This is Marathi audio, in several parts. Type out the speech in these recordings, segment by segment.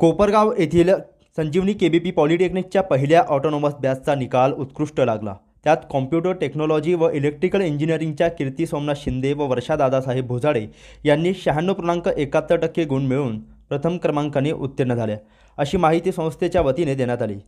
कोपरगाव येथील संजीवनी केबीपी पॉलिटेक्निकच्या पहिल्या ऑटोनॉमस बॅचचा निकाल उत्कृष्ट लागला। त्यात कॉम्प्युटर टेक्नॉलॉजी व इलेक्ट्रिकल इंजिनिअरिंगच्या कीर्ती सोमनाथ शिंदे व वर्षा दादासाहेब भोजाडे यांनी 96.71% गुण मिळवून प्रथम क्रमांकाने उत्तीर्ण झाल्या, अशी माहिती संस्थेच्या वतीने देण्यात आली।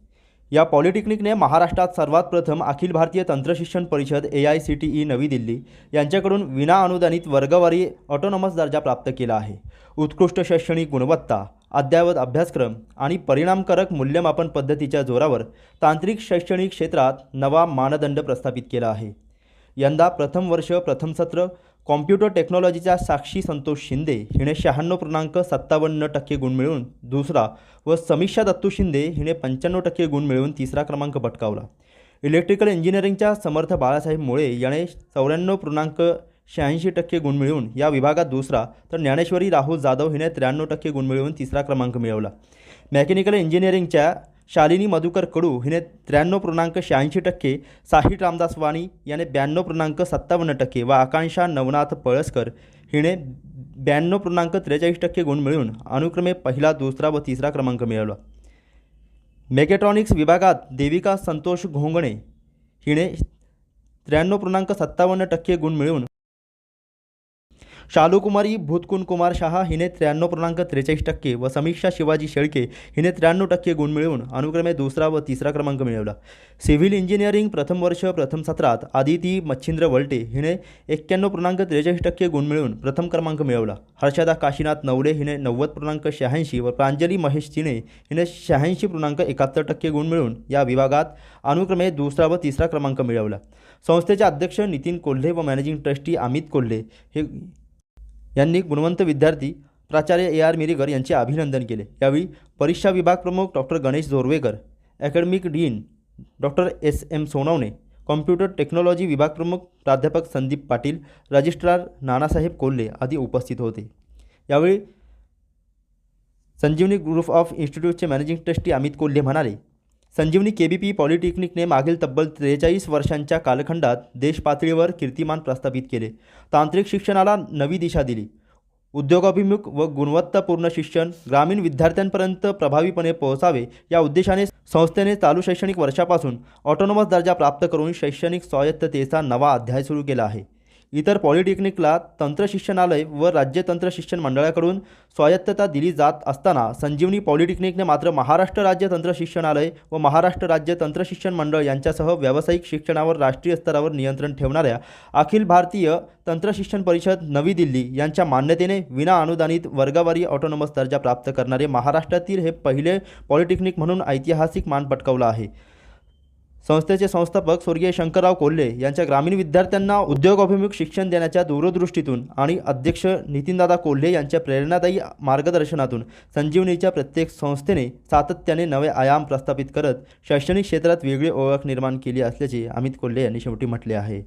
या पॉलिटेक्निकने महाराष्ट्रात सर्वात प्रथम अखिल भारतीय तंत्रशिक्षण परिषद AICTE नवी दिल्ली यांच्याकडून विना अनुदानित वर्गवारी ऑटोनॉमस दर्जा प्राप्त केला आहे। उत्कृष्ट शैक्षणिक गुणवत्ता, अद्ययावत अभ्यासक्रम आणि परिणामकारक मूल्यमापन पद्धतीच्या जोरावर तांत्रिक शैक्षणिक क्षेत्रात नवा मानदंड प्रस्थापित केला आहे। यंदा प्रथम वर्ष प्रथम सत्र कॉम्प्युटर टेक्नॉलॉजीच्या साक्षी संतोष शिंदे हिने 96.57% गुण मिळवून दुसरा व समीक्षा दत्तू शिंदे हिने 95% गुण मिळवून तिसरा क्रमांक पटकावला। इलेक्ट्रिकल इंजिनिअरिंगच्या समर्थ बाळासाहेब मुळे याने 94.86% गुण मिळवून या विभागात दुसरा, तर ज्ञानेश्वरी राहुल जाधव हिने 93% गुण मिळवून तिसरा क्रमांक मिळवला। मेकॅनिकल इंजिनिअरिंगच्या शालिनी मधुकर कडू हिने 93.86%, साहिल रामदास वाणी याने 92.57% व आकांक्षा नवनाथ पळसकर हिने 92.43% गुण मिळवून अनुक्रमे पहिला, दुसरा व तिसरा क्रमांक मिळवला। मेकॅट्रॉनिक्स विभागात देविका संतोष घोंगणे हिने 93.57% गुण मिळवून, शालूकुमारी भूतकुंकुमार शहा हिने 93.43% व समीक्षा शिवाजी शेळके हिने 93% गुण मिळवून अनुक्रमे दुसरा व तिसरा क्रमांक मिळवला। सिव्हिल इंजिनिअरिंग प्रथम वर्ष प्रथम सत्रात आदिती मच्छिंद्र वलटे हिने 91.43% गुण मिळवून प्रथम क्रमांक मिळवला। हर्षदा काशीनाथ नवले हिने 90.86 व प्रांजली महेश चिने हिने 86.71% गुण मिळवून या विभागात अनुक्रमे दुसरा व तिसरा क्रमांक मिळवला। संस्थेचे अध्यक्ष नितीन कोल्हे व मॅनेजिंग ट्रस्टी अमित कोल्हे यांनी गुणवंत विद्यार्थी प्राचार्य AR मिरीकर यांचे अभिनंदन केले। यावेळी परीक्षा विभाग प्रमुख doctor Ganesh Jorvekar, academic dean doctor SM Sonawane, computer technology विभाग प्रमुख प्राध्यापक संदीप पाटील, रजिस्ट्रार नानासाहेब कोल्हे आदी उपस्थित होते। यावेळी संजीवनी ग्रुप ऑफ इन्स्टिट्यूटचे मॅनेजिंग ट्रस्टी अमित कोल्हे म्हणाले, संजीवनी केबीपी पॉलिटेक्निकने मागील तब्बल 43 वर्षांच्या कालखंडात देशपातळीवर कीर्तिमान प्रस्थापित केले, तांत्रिक शिक्षणाला नवी दिशा दिली। उद्योगाभिमुख व गुणवत्तापूर्ण शिक्षण ग्रामीण विद्यार्थ्यांपर्यंत प्रभावीपणे पोहोचावे या उद्देशाने संस्थेने चालू शैक्षणिक वर्षापासून ऑटोनॉमस दर्जा प्राप्त करून शैक्षणिक स्वायत्ततेचा नवा अध्याय सुरू केला आहे। इतर पॉलिटेक्निकला तंत्रशिक्षणालय व राज्य तंत्रशिक्षण मंडळाकडून स्वायत्तता दिली जात असताना संजीवनी पॉलिटेक्निकने मात्र महाराष्ट्र राज्य तंत्रशिक्षणालय व महाराष्ट्र राज्य तंत्रशिक्षण मंडळ यांच्यासह व्यावसायिक शिक्षणावर राष्ट्रीय स्तरावर नियंत्रण ठेवणाऱ्या अखिल भारतीय तंत्रशिक्षण परिषद नवी दिल्ली यांच्या मान्यतेने विना अनुदानित वर्गवारी ऑटोनॉमस दर्जा प्राप्त करणारे महाराष्ट्रातील हे पहिले पॉलिटेक्निक म्हणून ऐतिहासिक मान पटकावला आहे। संस्थेचे संस्थापक स्वर्गीय शंकरराव कोल्हे यांच्या ग्रामीण विद्यार्थ्यांना उद्योगाभिमुख शिक्षण देण्याच्या दूरदृष्टीतून आणि अध्यक्ष नितीनदादा कोल्हे यांच्या प्रेरणादायी मार्गदर्शनातून संजीवनीच्या प्रत्येक संस्थेने सातत्याने नवे आयाम प्रस्थापित करत शैक्षणिक क्षेत्रात वेगळी ओळख निर्माण केली असल्याचे अमित कोल्हे यांनी शेवटी म्हटले आहे।